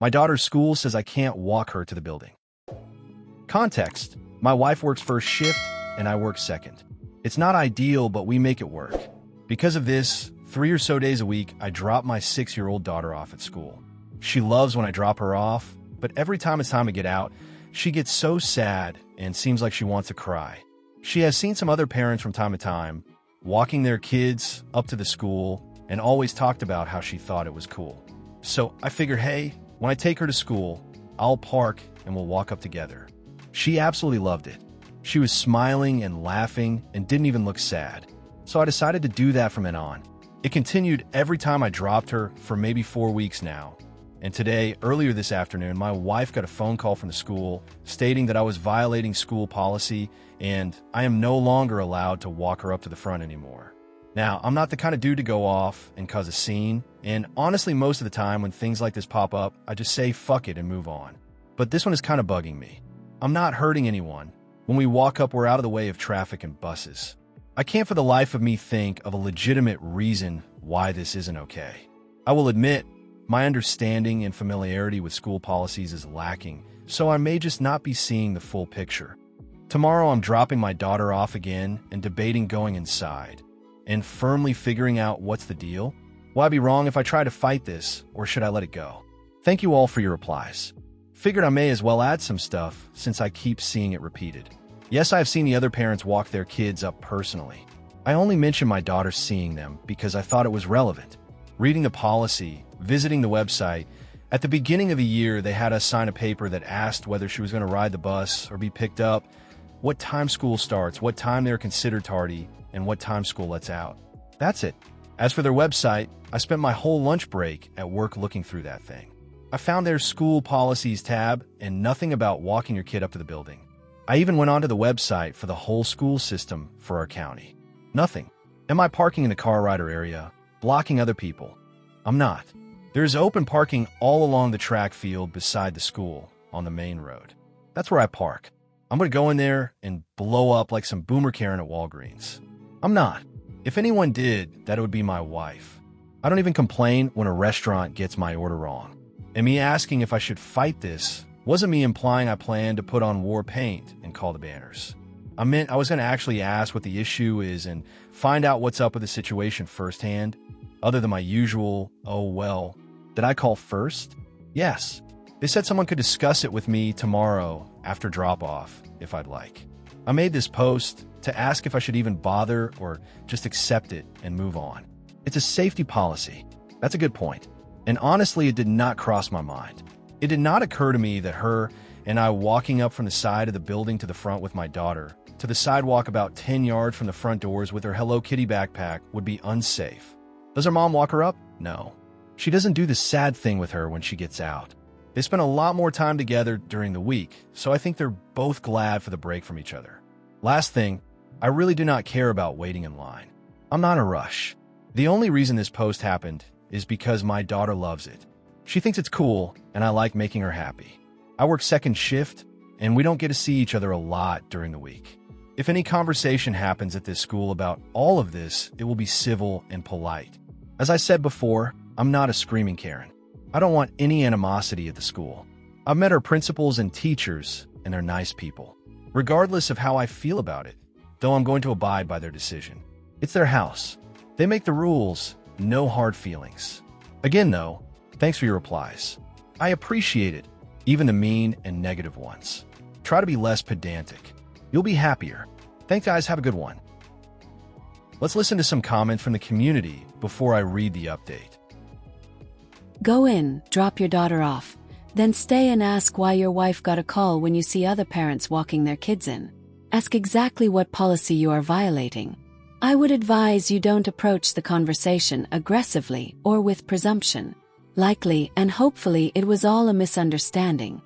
My daughter's school says I can't walk her to the building. Context: my wife works first shift and I work second. It's not ideal, but we make it work. Because of this, 3 or so days a week, I drop my 6-year-old daughter off at school. She loves when I drop her off, but every time it's time to get out, she gets so sad and seems like she wants to cry. She has seen some other parents from time to time walking their kids up to the school and always talked about how she thought it was cool. So I figure, hey, when I take her to school, I'll park and we'll walk up together. She absolutely loved it. She was smiling and laughing and didn't even look sad. So I decided to do that from then on. It continued every time I dropped her for maybe 4 weeks now. And today, earlier this afternoon, my wife got a phone call from the school stating that I was violating school policy and I am no longer allowed to walk her up to the front anymore. Now, I'm not the kind of dude to go off and cause a scene, and honestly, most of the time when things like this pop up, I just say fuck it and move on. But this one is kind of bugging me. I'm not hurting anyone. When we walk up, we're out of the way of traffic and buses. I can't for the life of me think of a legitimate reason why this isn't okay. I will admit, my understanding and familiarity with school policies is lacking, so I may just not be seeing the full picture. Tomorrow, I'm dropping my daughter off again and debating going inside and firmly figuring out what's the deal. Will I be wrong if I try to fight this, or should I let it go? Thank you all for your replies. Figured I may as well add some stuff since I keep seeing it repeated. Yes, I have seen the other parents walk their kids up personally. I only mentioned my daughter seeing them because I thought it was relevant. Reading the policy, visiting the website, at the beginning of the year they had us sign a paper that asked whether she was going to ride the bus or be picked up, what time school starts, what time they're considered tardy, and what time school lets out. That's it. As for their website, I spent my whole lunch break at work looking through that thing. I found their school policies tab and nothing about walking your kid up to the building. I even went onto the website for the whole school system for our county. Nothing. Am I parking in the car rider area, blocking other people? I'm not. There's open parking all along the track field beside the school on the main road. That's where I park. I'm going to go in there and blow up like some boomer Karen at Walgreens. I'm not. If anyone did, that would be my wife. I don't even complain when a restaurant gets my order wrong. And me asking if I should fight this wasn't me implying I planned to put on war paint and call the banners. I meant I was going to actually ask what the issue is and find out what's up with the situation firsthand, other than my usual, oh well. Did I call first? Yes. They said someone could discuss it with me tomorrow after drop-off, if I'd like. I made this post to ask if I should even bother or just accept it and move on. It's a safety policy. That's a good point. And honestly, it did not cross my mind. It did not occur to me that her and I walking up from the side of the building to the front with my daughter to the sidewalk about 10 yards from the front doors with her Hello Kitty backpack would be unsafe. Does her mom walk her up? No. She doesn't do the sad thing with her when she gets out. They spend a lot more time together during the week, so I think they're both glad for the break from each other. Last thing, I really do not care about waiting in line. I'm not in a rush. The only reason this post happened is because my daughter loves it. She thinks it's cool, and I like making her happy. I work second shift, and we don't get to see each other a lot during the week. If any conversation happens at this school about all of this, it will be civil and polite. As I said before, I'm not a screaming Karen. I don't want any animosity at the school. I've met our principals and teachers, and they're nice people. Regardless of how I feel about it, though I'm going to abide by their decision. It's their house. They make the rules, no hard feelings. Again, though, thanks for your replies. I appreciate it, even the mean and negative ones. Try to be less pedantic. You'll be happier. Thanks, guys. Have a good one. Let's listen to some comments from the community before I read the update. Go in, drop your daughter off, then stay and ask why your wife got a call when you see other parents walking their kids in. Ask exactly what policy you are violating. I would advise you don't approach the conversation aggressively or with presumption. Likely and hopefully it was all a misunderstanding.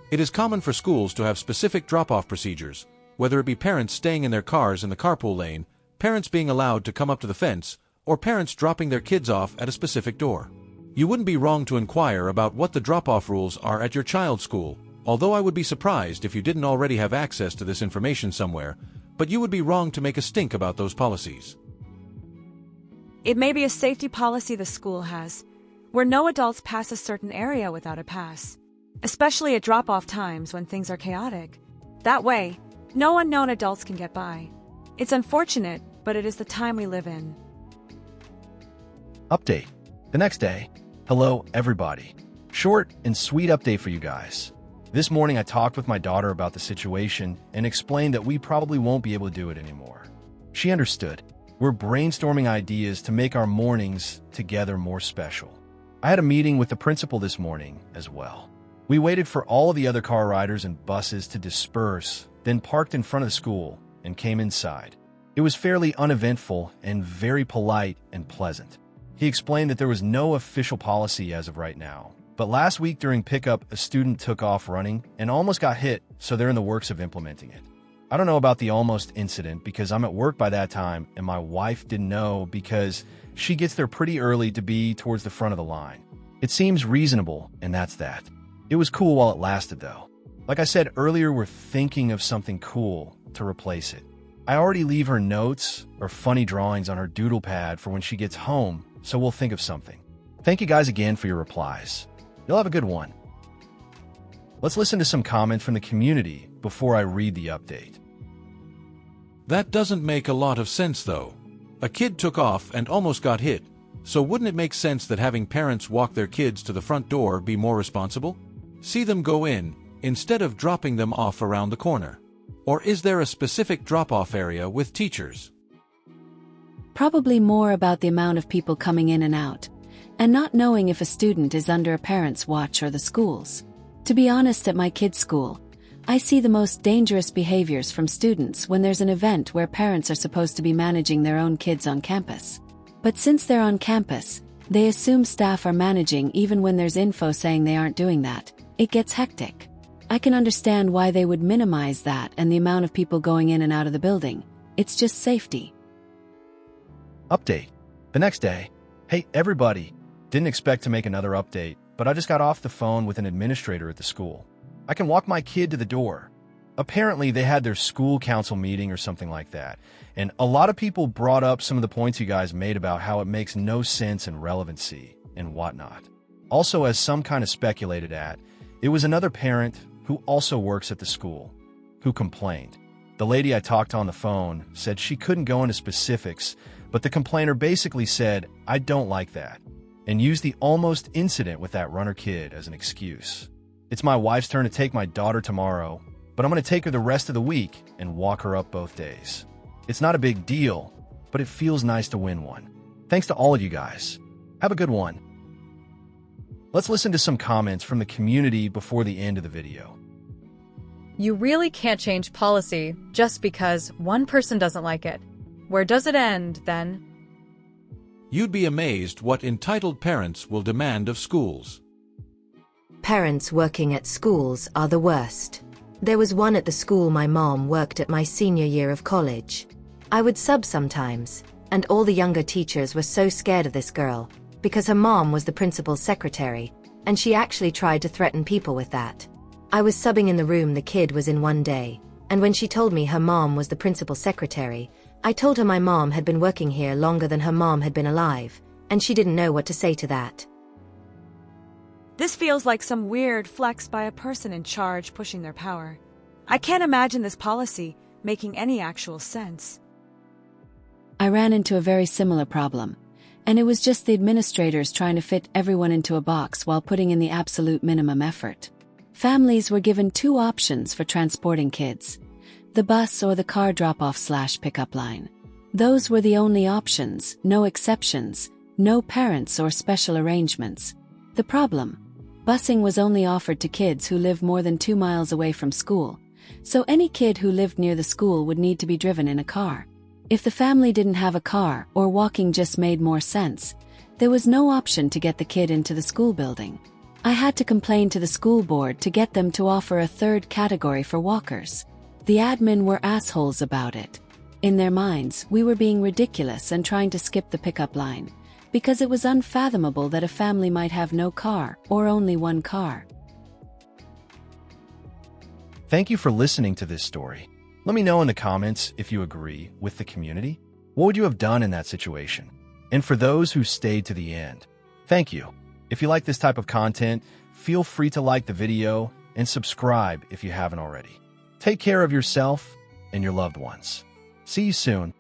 It is common for schools to have specific drop-off procedures, whether it be parents staying in their cars in the carpool lane, parents being allowed to come up to the fence, or parents dropping their kids off at a specific door. You wouldn't be wrong to inquire about what the drop-off rules are at your child's school, although I would be surprised if you didn't already have access to this information somewhere, but you would be wrong to make a stink about those policies. It may be a safety policy the school has, where no adults pass a certain area without a pass, especially at drop-off times when things are chaotic. That way, no unknown adults can get by. It's unfortunate, but it is the time we live in. Update. The next day. Hello, everybody. Short and sweet update for you guys. This morning I talked with my daughter about the situation and explained that we probably won't be able to do it anymore. She understood. We're brainstorming ideas to make our mornings together more special. I had a meeting with the principal this morning as well. We waited for all of the other car riders and buses to disperse, then parked in front of the school and came inside. It was fairly uneventful and very polite and pleasant. He explained that there was no official policy as of right now, but last week during pickup, a student took off running and almost got hit, so they're in the works of implementing it. I don't know about the almost incident because I'm at work by that time and my wife didn't know because she gets there pretty early to be towards the front of the line. It seems reasonable, and that's that. It was cool while it lasted, though. Like I said earlier, we're thinking of something cool to replace it. I already leave her notes or funny drawings on her doodle pad for when she gets home, so we'll think of something. Thank you guys again for your replies. You'll have a good one. Let's listen to some comments from the community before I read the update. That doesn't make a lot of sense, though. A kid took off and almost got hit, so wouldn't it make sense that having parents walk their kids to the front door be more responsible? See them go in, instead of dropping them off around the corner. Or is there a specific drop-off area with teachers? Probably more about the amount of people coming in and out, and not knowing if a student is under a parent's watch or the school's. To be honest, at my kids' school, I see the most dangerous behaviors from students when there's an event where parents are supposed to be managing their own kids on campus. But since they're on campus, they assume staff are managing even when there's info saying they aren't doing that. It gets hectic. I can understand why they would minimize that and the amount of people going in and out of the building. It's just safety. Update. The next day. Hey, everybody. Didn't expect to make another update, but I just got off the phone with an administrator at the school. I can walk my kid to the door. Apparently, they had their school council meeting or something like that, and a lot of people brought up some of the points you guys made about how it makes no sense and relevancy and whatnot. Also, as some kind of speculated at, it was another parent who also works at the school who complained. The lady I talked to on the phone said she couldn't go into specifics, but the complainer basically said, "I don't like that," and used the almost incident with that runner kid as an excuse. It's my wife's turn to take my daughter tomorrow, but I'm going to take her the rest of the week and walk her up both days. It's not a big deal, but it feels nice to win one. Thanks to all of you guys. Have a good one. Let's listen to some comments from the community before the end of the video. You really can't change policy just because one person doesn't like it. Where does it end, then? You'd be amazed what entitled parents will demand of schools. Parents working at schools are the worst. There was one at the school my mom worked at my senior year of college. I would sub sometimes, and all the younger teachers were so scared of this girl, because her mom was the principal's secretary, and she actually tried to threaten people with that. I was subbing in the room the kid was in one day, and when she told me her mom was the principal's secretary, I told her my mom had been working here longer than her mom had been alive, and she didn't know what to say to that. This feels like some weird flex by a person in charge pushing their power. I can't imagine this policy making any actual sense. I ran into a very similar problem, and it was just the administrators trying to fit everyone into a box while putting in the absolute minimum effort. Families were given two options for transporting kids: the bus or the car drop-off/pickup line. Those were the only options, no exceptions, no parents or special arrangements. The problem? Busing was only offered to kids who live more than 2 miles away from school, so any kid who lived near the school would need to be driven in a car. If the family didn't have a car or walking just made more sense, there was no option to get the kid into the school building. I had to complain to the school board to get them to offer a third category for walkers. The admin were assholes about it. In their minds, we were being ridiculous and trying to skip the pickup line, because it was unfathomable that a family might have no car or only one car. Thank you for listening to this story. Let me know in the comments if you agree with the community. What would you have done in that situation? And for those who stayed to the end, thank you. If you like this type of content, feel free to like the video and subscribe if you haven't already. Take care of yourself and your loved ones. See you soon.